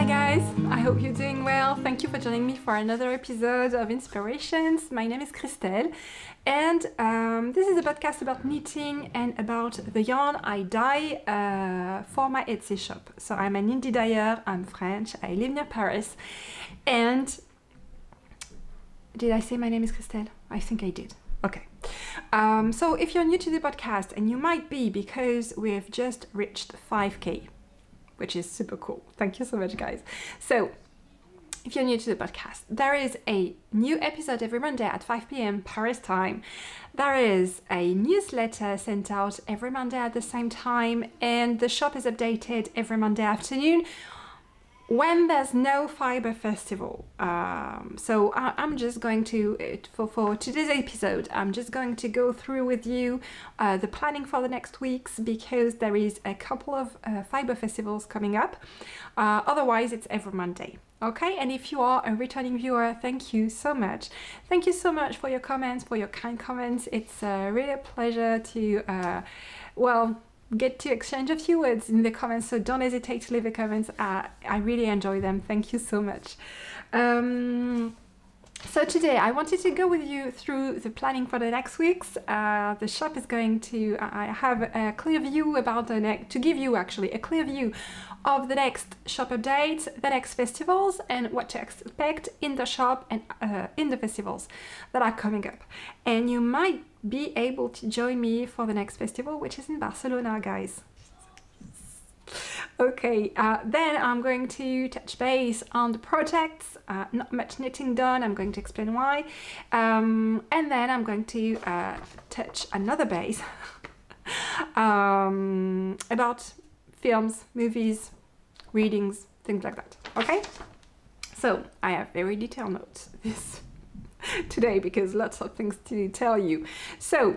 Hi guys, I hope you're doing well. Thank you for joining me for another episode of Inspirations. My name is Christelle and this is a podcast about knitting and about the yarn I dye for my Etsy shop. So I'm an indie dyer, I'm French, I live near Paris, and did I say my name is Christelle? I think I did. Okay. So if you're new to the podcast, and you might be because we've just reached 5K, which is super cool. Thank you so much, guys. So if you're new to the podcast, there is a new episode every Monday at 5 p.m. Paris time. There is a newsletter sent out every Monday at the same time, and the shop is updated every Monday afternoon when there's no fiber festival. So I'm just going to, for today's episode, I'm just going to go through with you the planning for the next weeks, because there is a couple of fiber festivals coming up. Otherwise, it's every Monday. Okay, and if you are a returning viewer, thank you so much. Thank you so much for your comments, for your kind comments. It's really a pleasure to, get to exchange a few words in the comments, so don't hesitate to leave the comments. I really enjoy them. Thank you so much. So today I wanted to go with you through the planning for the next weeks. The shop is going to, I have a clear view about the next, to give you actually a clear view of the next shop updates, the next festivals, and what to expect in the shop and in the festivals that are coming up. And you might be able to join me for the next festival, which is in Barcelona, guys. Okay, then I'm going to touch base on the projects. Not much knitting done, I'm going to explain why. And then I'm going to touch another base about films, movies, readings, things like that. Okay? So I have very detailed notes this today because lots of things to tell you. So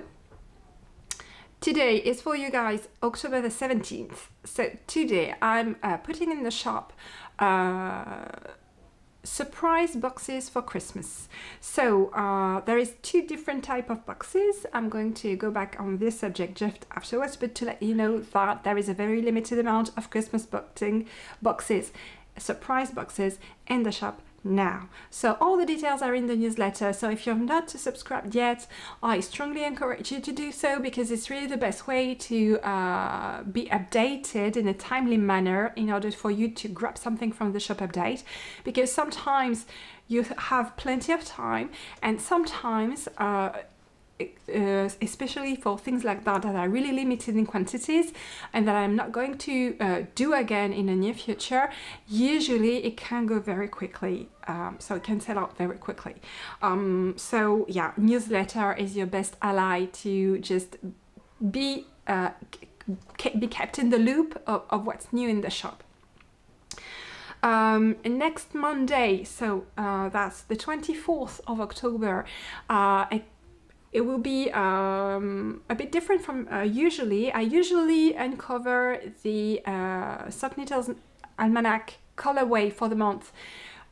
today is for you guys October the 17th. So today I'm putting in the shop surprise boxes for Christmas. So there is two different type of boxes. I'm going to go back on this subject just afterwards, but to let you know that there is a very limited amount of Christmas boxes, surprise boxes in the shop now. So all the details are in the newsletter, so if you're not subscribed yet, I strongly encourage you to do so, because it's really the best way to be updated in a timely manner in order for you to grab something from the shop update, because sometimes you have plenty of time, and sometimes especially for things like that that are really limited in quantities and that I'm not going to do again in the near future, usually it can go very quickly, so it can sell out very quickly. So yeah, newsletter is your best ally to just be kept in the loop of what's new in the shop. Next Monday, so that's the 24th of October, it will be a bit different from usually. I usually uncover the Sock Knitter's Almanac colorway for the month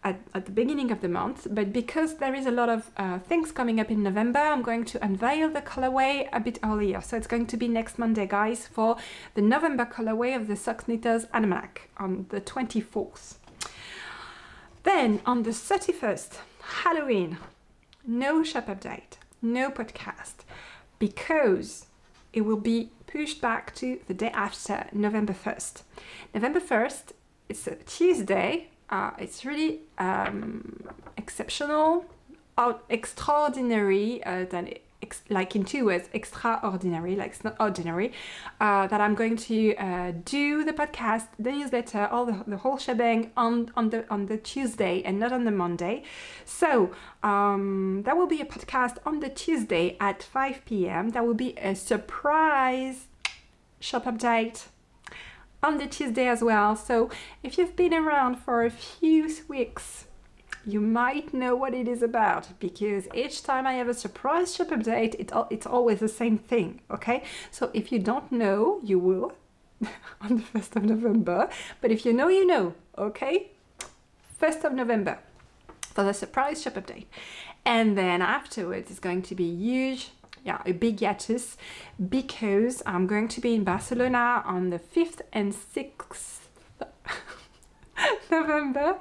at the beginning of the month, but because there is a lot of things coming up in November, I'm going to unveil the colorway a bit earlier. So it's going to be next Monday, guys, for the November colorway of the Sock Knitter's Almanac on the 24th. Then on the 31st, Halloween, no shop update, no podcast, because it will be pushed back to the day after, November 1st. November 1st, it's a Tuesday. It's really exceptional, extraordinary, like in 2 words, extraordinary, like it's not ordinary, that I'm going to do the podcast, the newsletter, all the whole shebang on the Tuesday and not on the Monday. So there will be a podcast on the Tuesday at 5 p.m. There will be a surprise shop update on the Tuesday as well. So if you've been around for a few weeks, you might know what it is about, because each time I have a surprise shop update, it's always the same thing, okay? So if you don't know, you will on the 1st of November, but if you know, you know, okay? 1st of November for the surprise shop update. And then afterwards, it's going to be huge, yeah, a big hiatus, because I'm going to be in Barcelona on the 5th and 6th November.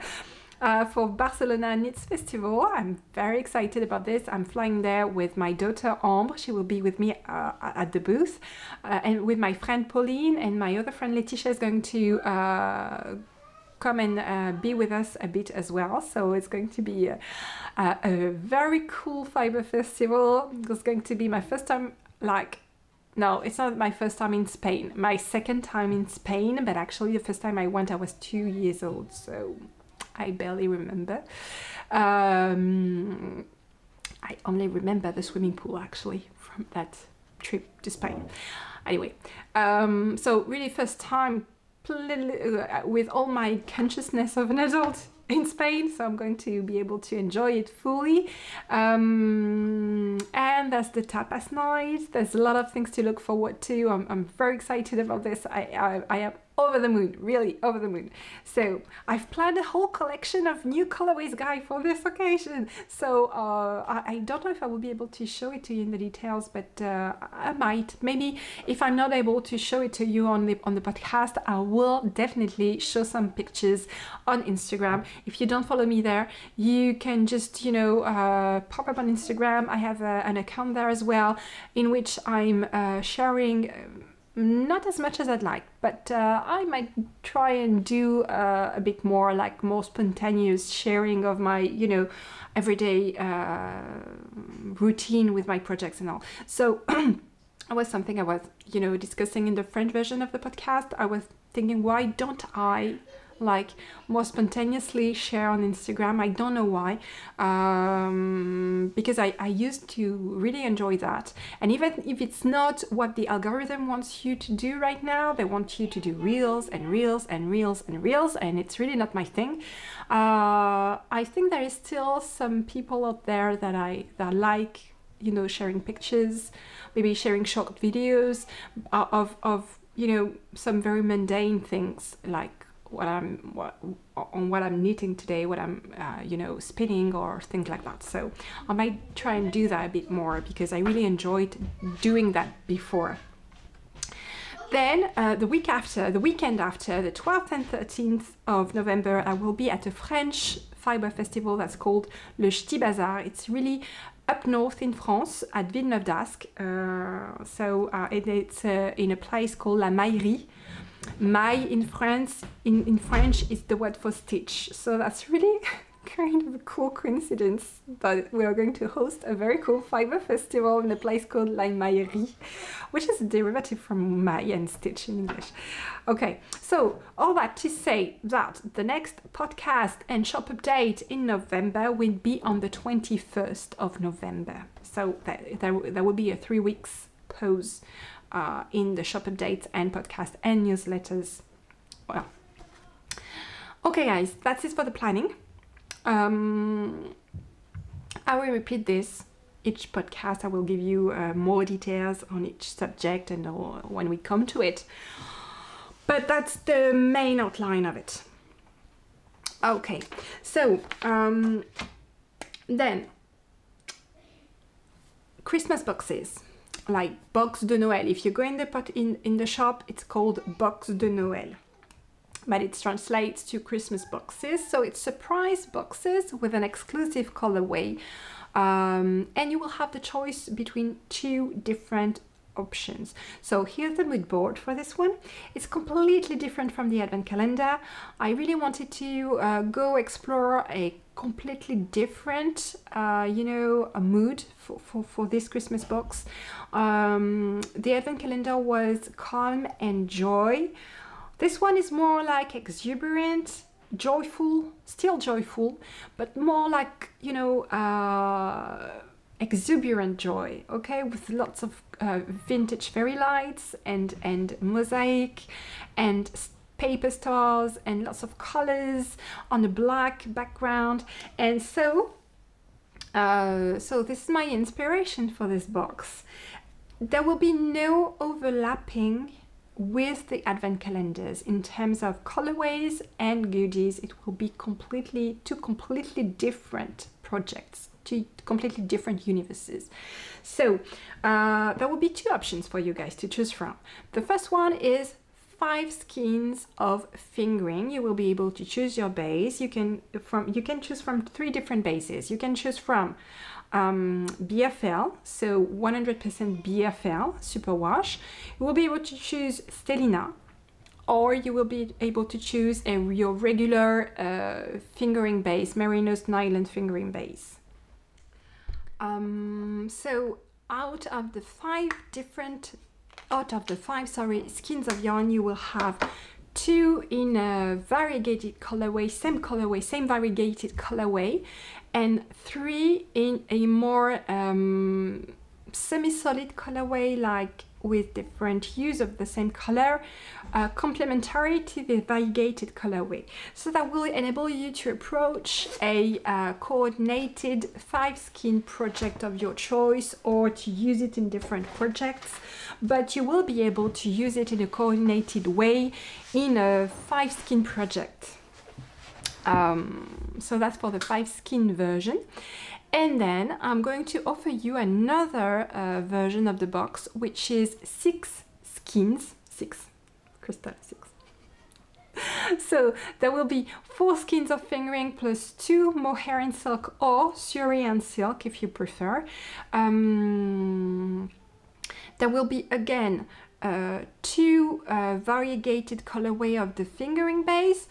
For Barcelona Knits Festival. I'm very excited about this. I'm flying there with my daughter Ambre. She will be with me at the booth, and with my friend Pauline, and my other friend Laetitia is going to come and be with us a bit as well. So it's going to be a very cool fiber festival. It's going to be my first time, no, it's not my first time in Spain. My second time in Spain, but actually the first time I went I was 2 years old, so I barely remember. I only remember the swimming pool actually from that trip to Spain. Anyway, so really first time with all my consciousness of an adult in Spain, so I'm going to be able to enjoy it fully. And there's the tapas night. There's a lot of things to look forward to. I'm very excited about this. I am over the moon, really over the moon. So I've planned a whole collection of new colorways, guys, for this occasion. So I don't know if I will be able to show it to you in the details, but I might. Maybe if I'm not able to show it to you on the podcast, I will definitely show some pictures on Instagram. If you don't follow me there, you can just, pop up on Instagram. I have an account there as well, in which I'm sharing not as much as I'd like, but I might try and do a bit more, more spontaneous sharing of my, everyday routine with my projects and all. So it was something I was, discussing in the French version of the podcast. I was thinking, why don't I more spontaneously share on Instagram? I don't know why, because I used to really enjoy that. And even if it's not what the algorithm wants you to do right now, they want you to do reels and reels and reels and reels, and it's really not my thing. I think there is still some people out there that like, sharing pictures, maybe sharing short videos of some very mundane things, like what I'm knitting today, what I'm spinning or things like that. So I might try and do that a bit more, because I really enjoyed doing that before. Then the weekend after, the 12th and 13th of November, I will be at a French fiber festival that's called Le Ch'ti Bazar. It's really up north in France at Villeneuve d'Ascq. It's in a place called La Maillerie. Maille in French is the word for stitch, so that's really kind of a cool coincidence that we are going to host a very cool fiber festival in a place called La Maillerie, which is a derivative from maille and stitch in English. Okay, so all that to say that the next podcast and shop update in November will be on the 21st of November. So there will be a 3 weeks pause in the shop updates and podcast and newsletters. Well, okay guys, that's it for the planning. I will repeat this each podcast. I will give you more details on each subject and when we come to it, but that's the main outline of it. Okay, so then Christmas boxes, like box de Noël. If you go in the shop, it's called box de Noël, but it translates to Christmas boxes. So it's surprise boxes with an exclusive colorway, and you will have the choice between 2 different options. So here's the mood board for this one. It's completely different from the advent calendar. I really wanted to go explore a completely different a mood for this Christmas box. The advent calendar was calm and joy. This one is more like exuberant, joyful, still joyful, but more like exuberant joy, okay, with lots of vintage fairy lights and mosaic and paper stars and lots of colors on a black background. And so this is my inspiration for this box. There will be no overlapping with the advent calendars in terms of colorways and goodies. It will be two completely different projects, 2 completely different universes. So there will be 2 options for you guys to choose from. The first one is 5 skeins of fingering. You will be able to choose your base. You can choose from 3 different bases. You can choose from BFL, so 100% BFL superwash. You will be able to choose Stellina, or you will be able to choose your regular fingering base, Merino's nylon fingering base. So out of the 5 skeins of yarn, you will have 2 in a variegated colorway, same variegated colorway, and 3 in a more semi-solid colorway, like with different hues of the same color, complementary to the variegated colorway. So that will enable you to approach a coordinated 5 skein project of your choice, or to use it in different projects, but you will be able to use it in a coordinated way in a 5 skein project. So that's for the 5 skein version. And then I'm going to offer you another version of the box, which is 6 skeins, 6, Crystal, 6. So there will be 4 skeins of fingering plus 2 mohair and silk, or Syrian silk if you prefer. There will be again 2 variegated colorway of the fingering base,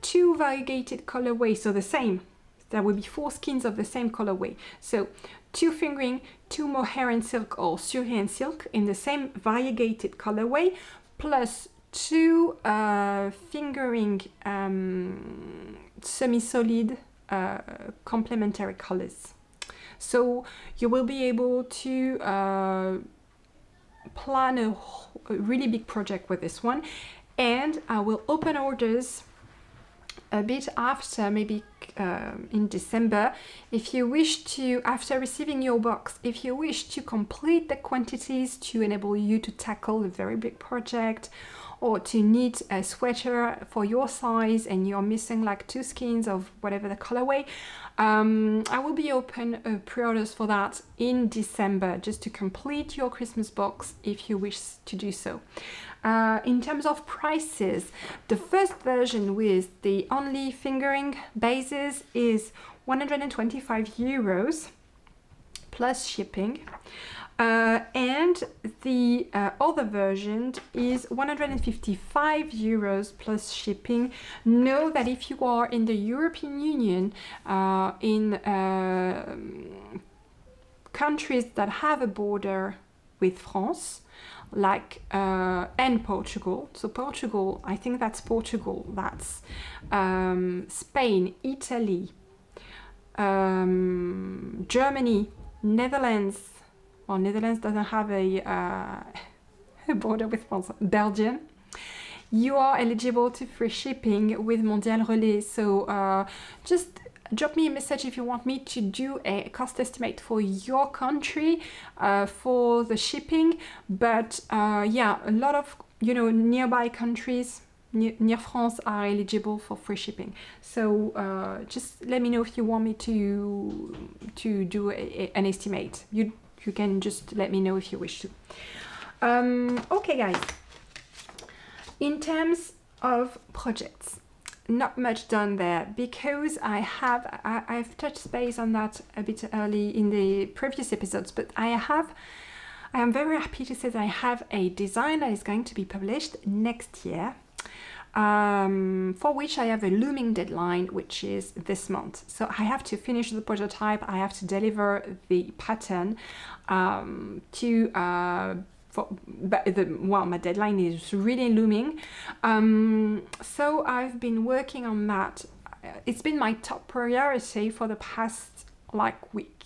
2 variegated colorway, so the same. There will be 4 skeins of the same colorway. So 2 fingering, 2 mohair and silk or Syrian silk in the same variegated colorway, plus 2 fingering semi-solid complementary colors. So you will be able to plan a really big project with this one, and I will open orders a bit after, maybe in December. If you wish to, after receiving your box, if you wish to complete the quantities to enable you to tackle a very big project, or to knit a sweater for your size and you're missing like 2 skeins of whatever the colorway, I will be open pre-orders for that in December, just to complete your Christmas box if you wish to do so. In terms of prices, the first version with the only fingering bases is 125 euros plus shipping. And the other version is 155 euros plus shipping. Know that if you are in the European Union, in countries that have a border with France, like and Portugal, so Portugal, I think that's Portugal, that's Spain, Italy, Germany, Netherlands. Well, Netherlands doesn't have a border with France. Belgium. You are eligible to free shipping with Mondial Relais. So just drop me a message if you want me to do a cost estimate for your country for the shipping. But yeah, a lot of nearby countries near France are eligible for free shipping. So just let me know if you want me to do an estimate. You can just let me know if you wish to. Okay, guys. In terms of projects, not much done there, because I've touched base on that a bit early in the previous episodes, but I am very happy to say that I have a design that is going to be published next year, for which I have a looming deadline, which is this month. So I have to finish the prototype, I have to deliver the pattern my deadline is really looming. So I've been working on that. It's been my top priority for the past week.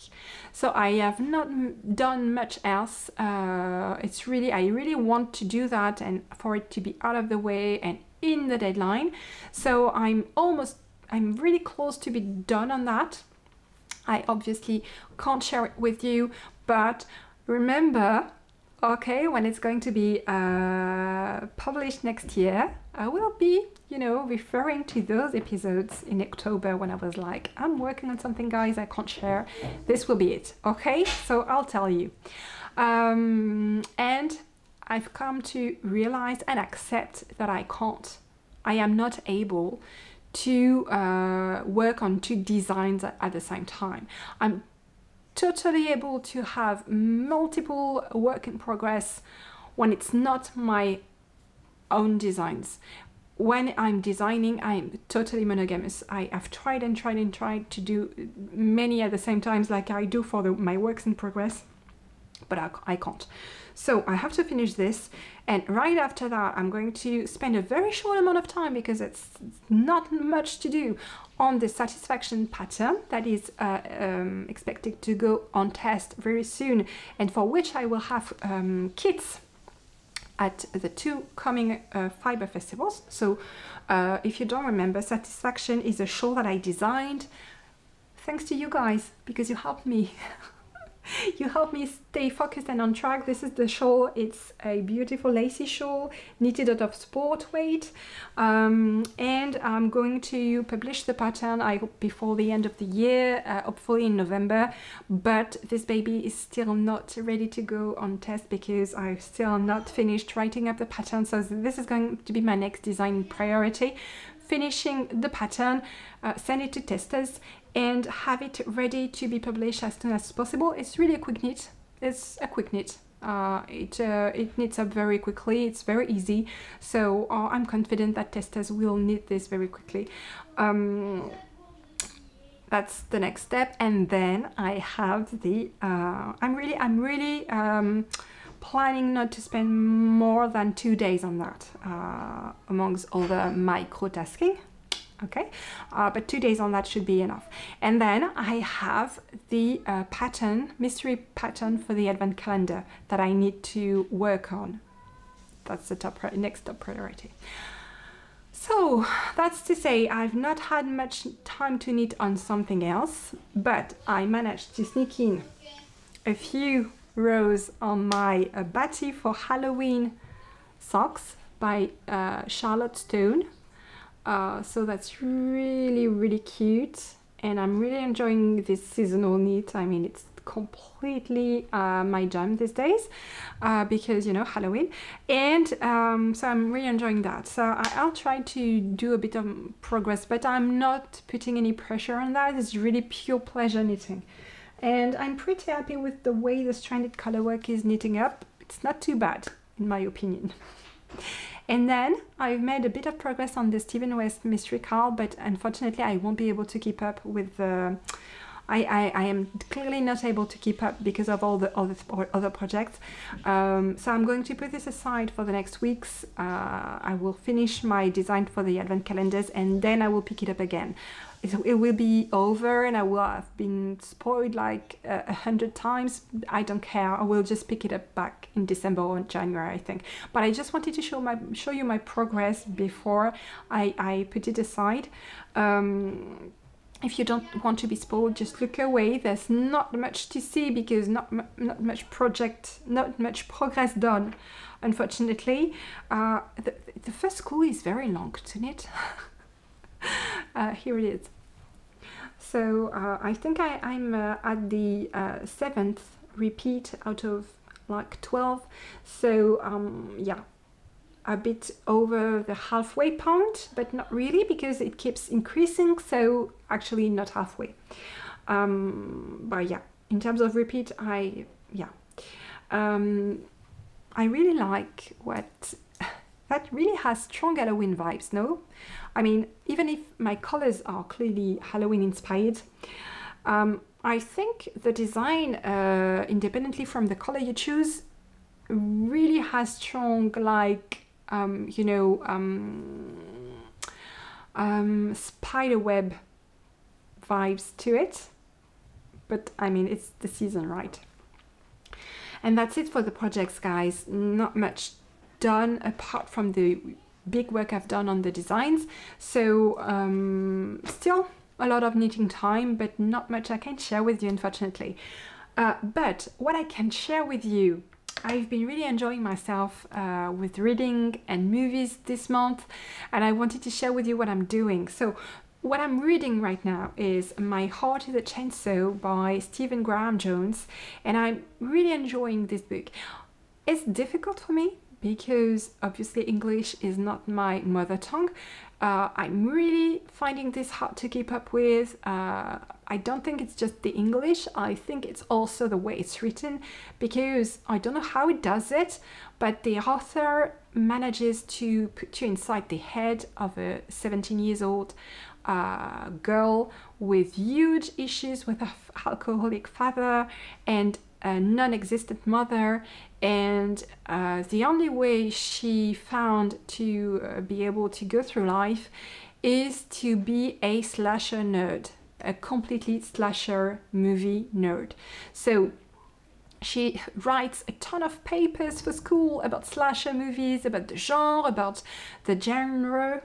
So I have not done much else. I really want to do that and for it to be out of the way and in the deadline. So I'm really close to be done on that. I obviously can't share it with you, but remember, okay, when it's going to be published next year, I will be, referring to those episodes in October when I was like, I'm working on something, guys, I can't share. This will be it, okay? So I'll tell you. And I've come to realize and accept that I am not able to work on 2 designs at the same time. I'm totally able to have multiple work in progress when it's not my own designs. When I'm designing, I'm totally monogamous. I have tried and tried and tried to do many at the same times like I do for my works in progress, but I can't. So I have to finish this, and right after that I'm going to spend a very short amount of time, because it's not much to do, on the satisfaction pattern that is expected to go on test very soon, and for which I will have kits at the 2 coming fiber festivals. So if you don't remember, Satisfaction is a shawl that I designed thanks to you guys, because you helped me. You helped me stay focused and on track. This is the shawl. It's a beautiful lacy shawl knitted out of sport weight, and I'm going to publish the pattern, I hope, before the end of the year, hopefully in November. But this baby is still not ready to go on test because I've still not finished writing up the pattern. So this is going to be my next design priority: finishing the pattern, send it to testers, and have it ready to be published as soon as possible. It's really a quick knit. It's a quick knit. It knits up very quickly. It's very easy. So I'm confident that testers will knit this very quickly. That's the next step. And then I have the, I'm really planning not to spend more than 2 days on that, amongst all the micro tasking. Okay, but 2 days on that should be enough. And then I have the mystery pattern for the advent calendar that I need to work on. That's the next top priority. So that's to say, I've not had much time to knit on something else, but I managed to sneak in a few rows on my Batty for Halloween socks by Charlotte Stone. So that's really cute, and I'm really enjoying this seasonal knit. I mean, it's completely my jam these days, because, you know, Halloween, and so I'm really enjoying that. So I'll try to do a bit of progress, but I'm not putting any pressure on that. It's really pure pleasure knitting, and I'm pretty happy with the way the stranded colorwork is knitting up. It's not too bad, in my opinion. And then I've made a bit of progress on the Stephen West mystery card, but unfortunately I won't be able to keep up with the... I am clearly not able to keep up because of all the other projects. So I'm going to put this aside for the next weeks. I will finish my design for the advent calendars, and then I will pick it up again. It will be over and I will have been spoiled like 100 times. I don't care. I will just pick it up back in December or January, I think. But I just wanted to show you my progress before I put it aside. If you don't want to be spoiled, just look away. There's not much to see because not much progress done, unfortunately. The first school is very long to knit. Here it is. So I think I'm at the 7th repeat out of like 12. So yeah, a bit over the halfway point, but not really because it keeps increasing. So actually not halfway. But yeah, in terms of repeat, I really like what that really has strong Halloween vibes, no? I mean, even if my colors are clearly Halloween inspired, I think the design, independently from the color you choose, really has strong, like, you know, spiderweb vibes to it. But I mean, it's the season, right? And that's it for the projects, guys. Not much done apart from the big work I've done on the designs. So still a lot of knitting time, but not much I can share with you, unfortunately. But what I can share with you, I've been really enjoying myself with reading and movies this month, and I wanted to share with you what I'm doing. So what I'm reading right now is My Heart is a Chainsaw by Stephen Graham Jones, and I'm really enjoying this book. It's difficult for me because obviously English is not my mother tongue. I'm really finding this hard to keep up with. I don't think it's just the English, I think it's also the way it's written, because I don't know how it does it, but the author manages to put you inside the head of a 17 years old girl with huge issues with an alcoholic father and a non-existent mother, and the only way she found to be able to go through life is to be a slasher nerd, a completely slasher movie nerd. So she writes a ton of papers for school about slasher movies, about the genre, about the genre,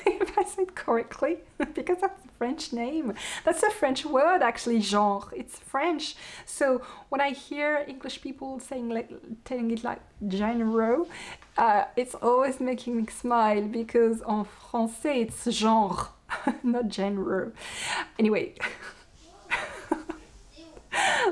if I said correctly, because that's a French name. That's a French word, actually, genre. It's French. So when I hear English people telling it like genre, it's always making me smile, because en français it's genre, not genre. Anyway.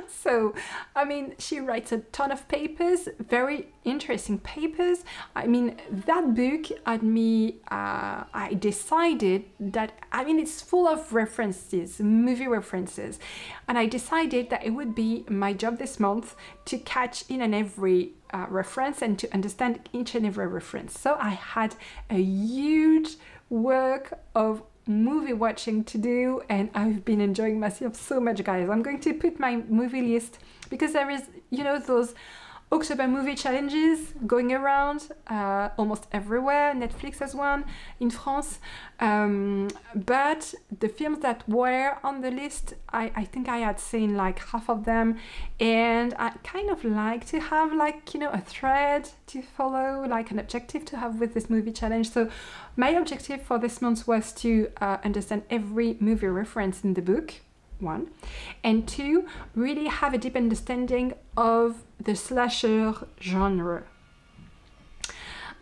So, I mean, she writes a ton of papers, very interesting papers. I mean, that book had me, I decided that, I mean, it's full of references, movie references. And I decided that it would be my job this month to catch in and every reference and to understand each and every reference. So I had a huge work of movie watching to do, and I've been enjoying myself so much, guys. I'm going to put my movie list, because there is, you know, those October movie challenges going around almost everywhere. Netflix has one in France, but the films that were on the list, I think I had seen like half of them, and I kind of like to have, like, you know, a thread to follow, like an objective to have with this movie challenge. So my objective for this month was to understand every movie reference in the book, one, and two, really have a deep understanding of the slasher genre.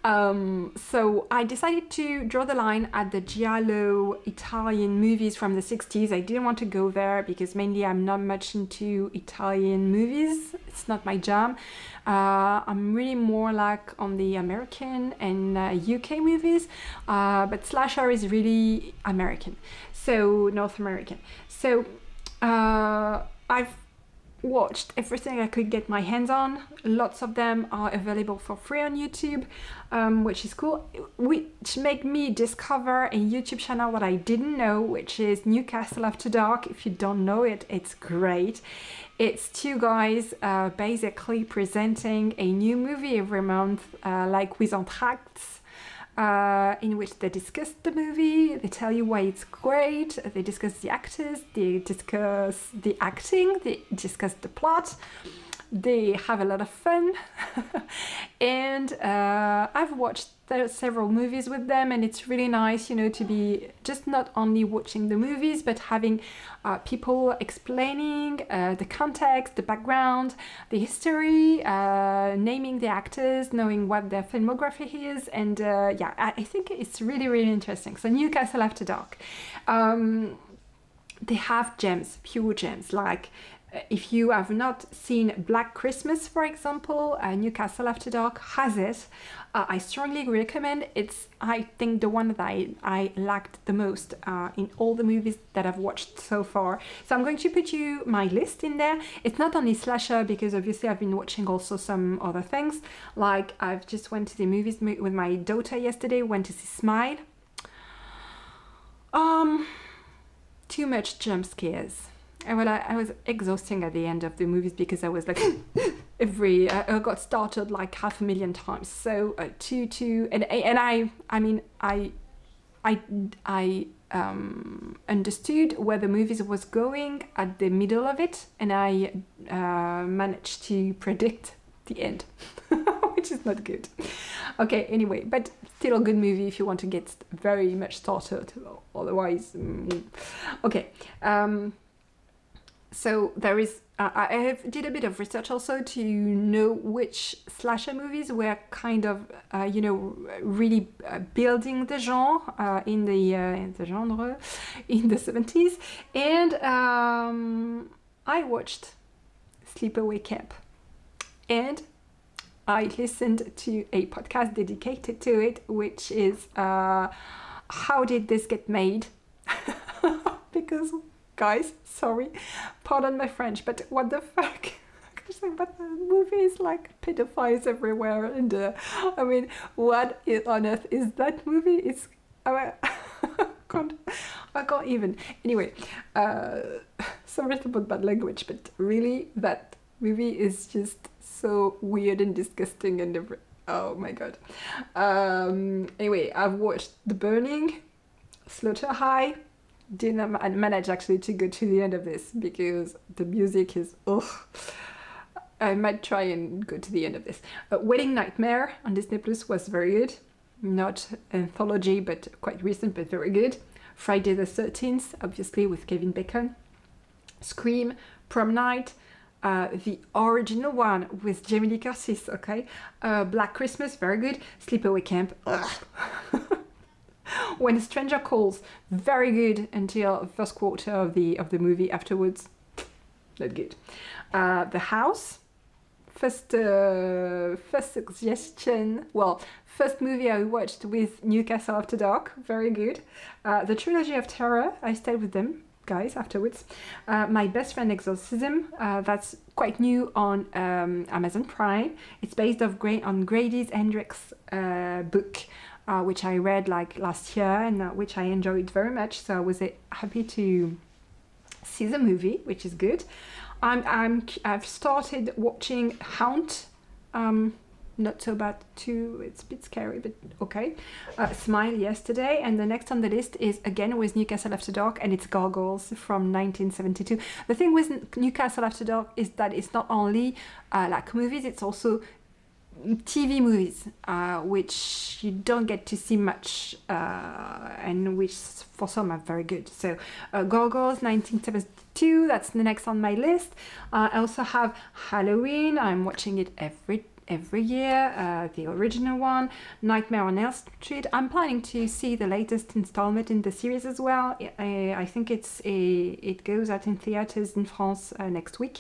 So I decided to draw the line at the giallo Italian movies from the 60s. I didn't want to go there because mainly I'm not much into Italian movies. It's not my jam. I'm really more like on the American and UK movies, but slasher is really American, so North American. So I've watched everything I could get my hands on. Lots of them are available for free on YouTube, which is cool, which made me discover a YouTube channel that I didn't know, which is Newcastle After Dark. If you don't know it, it's great. It's two guys basically presenting a new movie every month, like with entr'actes, in which they discuss the movie, they tell you why it's great, they discuss the actors, they discuss the acting, they discuss the plot, they have a lot of fun. And I've watched several movies with them, and it's really nice, you know, to be just not only watching the movies, but having people explaining the context, the background, the history, naming the actors, knowing what their filmography is, and yeah, I think it's really, really interesting. So Newcastle After Dark, they have gems, pure gems, like if you have not seen Black Christmas, for example, Newcastle After Dark has it. I strongly recommend. It's, I think, the one that I liked the most in all the movies that I've watched so far. So I'm going to put you my list in there. It's not only slasher, because obviously I've been watching also some other things. Like I've just went to the movies with my daughter yesterday, went to see Smile. Too much jump scares. I was exhausting at the end of the movies, because I was like I got started like 500,000 times. So I understood where the movies was going at the middle of it, and I managed to predict the end, which is not good. Okay, anyway, but still a good movie if you want to get very much started. Otherwise, okay. So there is, I did a bit of research also to know which slasher movies were kind of, you know, really building the genre in the genre in the 70s, and I watched Sleepaway Camp, and I listened to a podcast dedicated to it, which is How Did This Get Made? Because, guys, sorry, pardon my French, but what the fuck? But the movie is like pedophiles everywhere, and I mean, what on earth is that movie? It's I can't even. Anyway, sorry about bad language, but really, that movie is just so weird and disgusting and oh my god. Anyway, I've watched The Burning, Slaughter High. Didn't manage actually to go to the end of this because the music is ugh. I might try and go to the end of this. Wedding Nightmare on Disney Plus was very good. Not anthology, but quite recent, but very good. Friday the 13th, obviously, with Kevin Bacon. Scream, Prom Night, the original one with Jamie Lee Curtis, okay? Black Christmas, very good. Sleepaway Camp, ugh. When a Stranger Calls, very good until first quarter of the movie. Afterwards, not good. The House, first suggestion, well, first movie I watched with Newcastle After Dark, very good. The Trilogy of Terror, I stayed with them, guys, afterwards. My Best Friend Exorcism, that's quite new on Amazon Prime. It's based on Grady Hendrix' book, which I read like last year and which I enjoyed very much, so I was happy to see the movie, which is good. I've started watching Haunt, not so bad too, it's a bit scary, but okay. Smile yesterday, and the next on the list is again with Newcastle After Dark, and it's Gargoyles from 1972. The thing with Newcastle After Dark is that it's not only like movies, it's also TV movies, which you don't get to see much, and which for some are very good. So Gargoyles 1972, that's the next on my list. I also have Halloween, I'm watching it every year, the original one. Nightmare on Elm Street, I'm planning to see the latest installment in the series as well. I think it goes out in theaters in France next week.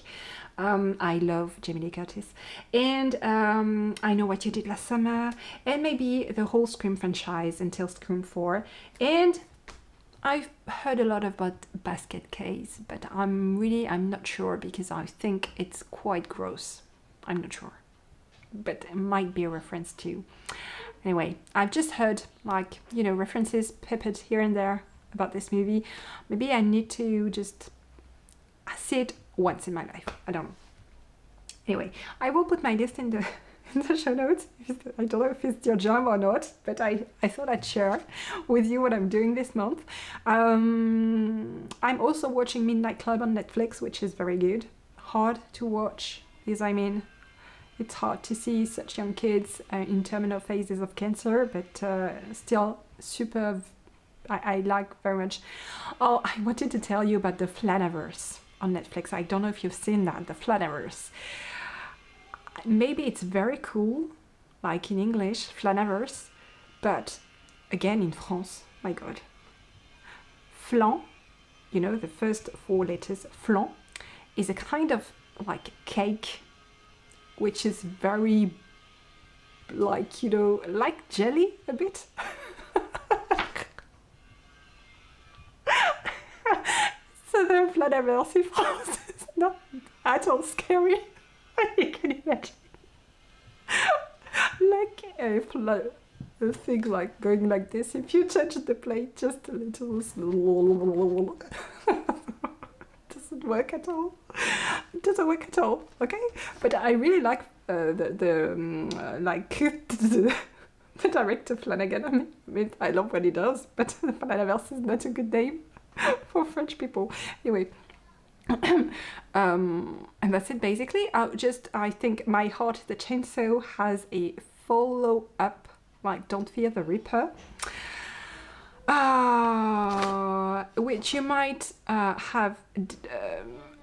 I love Jamie Lee Curtis, and I Know What You Did Last Summer, and maybe the whole Scream franchise until Scream 4. And I've heard a lot about Basket Case, but I'm not sure because I think it's quite gross. I'm not sure, but it might be a reference to. Anyway, I've just heard, like, you know, references peppered here and there about this movie. Maybe I need to just see it once in my life. I don't know. Anyway, I will put my list in the show notes. I don't know if it's your job or not, but I thought I'd share with you what I'm doing this month. I'm also watching Midnight Club on Netflix, which is very good. Hard to watch, because I mean, it's hard to see such young kids in terminal phases of cancer, but still super. I like very much. Oh, I wanted to tell you about the Flaniverse on Netflix. I don't know if you've seen that, the Flaniverse. Maybe it's very cool, like in English, Flaniverse, but again in France, my god. Flan, you know, the first 4 letters, flan, is a kind of like cake, which is very, like, you know, like jelly a bit. So the Flaniverse in France is not at all scary. You can imagine. Like a thing like going like this. If you touch the plate just a little, doesn't work at all. It doesn't work at all. Okay, but I really like the director Flanagan. I mean, I love what he does, but Flaniverse is not a good name for French people. Anyway. And that's it basically. I think My Heart the Chainsaw has a follow-up, like Don't Fear the Reaper, which you might have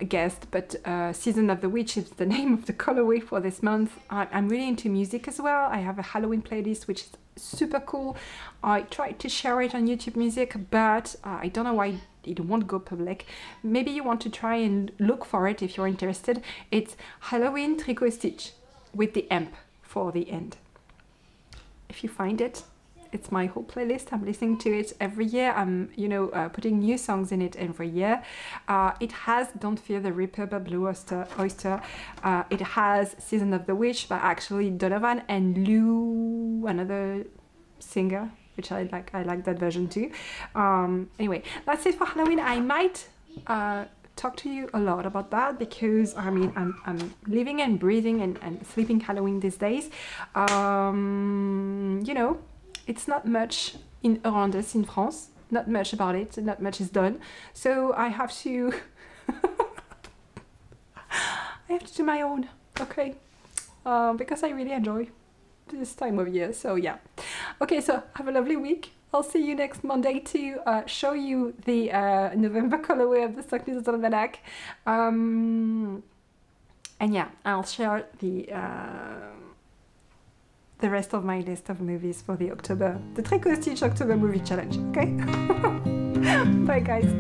guessed, but Season of the Witch is the name of the colorway for this month. I'm really into music as well. I have a Halloween playlist which is super cool. I tried to share it on YouTube Music, but I don't know why it won't go public. Maybe you want to try and look for it if you're interested. It's Halloween Tricot Stitch with the amp for the end. If you find it, it's my whole playlist. I'm listening to it every year. I'm, putting new songs in it every year. It has Don't Fear the Reaper by Blue Oyster. It has Season of the Witch by actually Donovan and Lou, another singer, which I like. I like that version too. Anyway, that's it for Halloween. I might talk to you a lot about that because I'm living and breathing and sleeping Halloween these days. It's not much around us in France, not much about it, not much is done, so I have to do my own, okay, because I really enjoy this time of year. So yeah, okay, so have a lovely week. I'll see you next Monday to show you the November colorway of the Stock News Almanac. And yeah, I'll share the rest of my list of movies for the Trick or Stitch October Movie Challenge, okay? Bye guys!